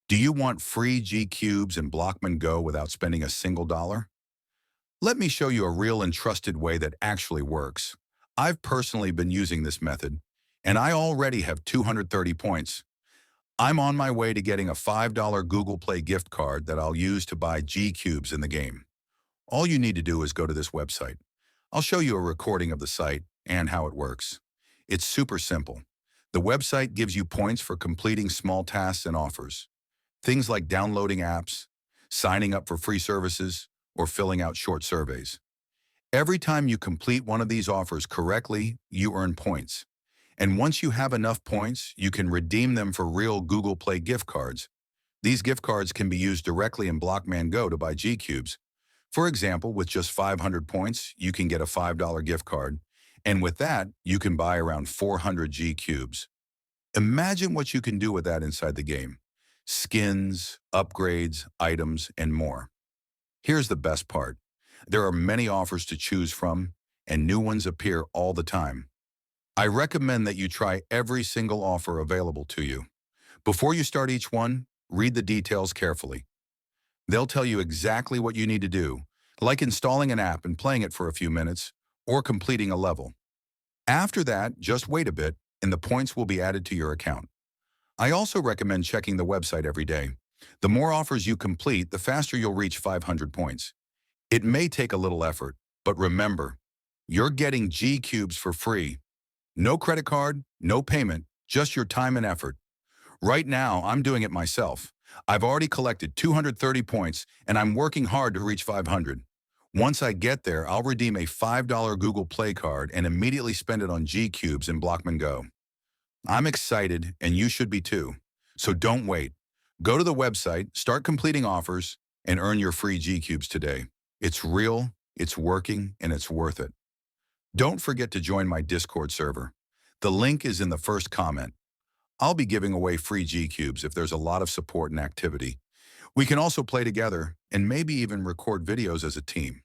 Do you want free G-Cubes and Blockman Go without spending a single dollar? Let me show you a real and trusted way that actually works. I've personally been using this method, and I already have 230 points. I'm on my way to getting a $5 Google Play gift card that I'll use to buy G-Cubes in the game. All you need to do is go to this website. I'll show you a recording of the site and how it works. It's super simple. The website gives you points for completing small tasks and offers. Things like downloading apps, signing up for free services, or filling out short surveys. Every time you complete one of these offers correctly, you earn points. And once you have enough points, you can redeem them for real Google Play gift cards. These gift cards can be used directly in Blockman Go to buy G-Cubes. For example, with just 500 points, you can get a $5 gift card. And with that, you can buy around 400 G-Cubes. Imagine what you can do with that inside the game. Skins, upgrades, items, and more. Here's the best part. There are many offers to choose from, and new ones appear all the time. I recommend that you try every single offer available to you. Before you start each one, read the details carefully. They'll tell you exactly what you need to do, like installing an app and playing it for a few minutes, or completing a level. After that, just wait a bit, and the points will be added to your account. I also recommend checking the website every day. The more offers you complete, the faster you'll reach 500 points. It may take a little effort, but remember, you're getting G-Cubes for free. No credit card, no payment, just your time and effort. Right now, I'm doing it myself. I've already collected 230 points, and I'm working hard to reach 500. Once I get there, I'll redeem a $5 Google Play card and immediately spend it on G-Cubes in Blockman Go. I'm excited, and you should be too. So don't wait. Go to the website, start completing offers, and earn your free G-Cubes today. It's real, it's working, and it's worth it. Don't forget to join my Discord server. The link is in the first comment. I'll be giving away free G-Cubes if there's a lot of support and activity. We can also play together and maybe even record videos as a team.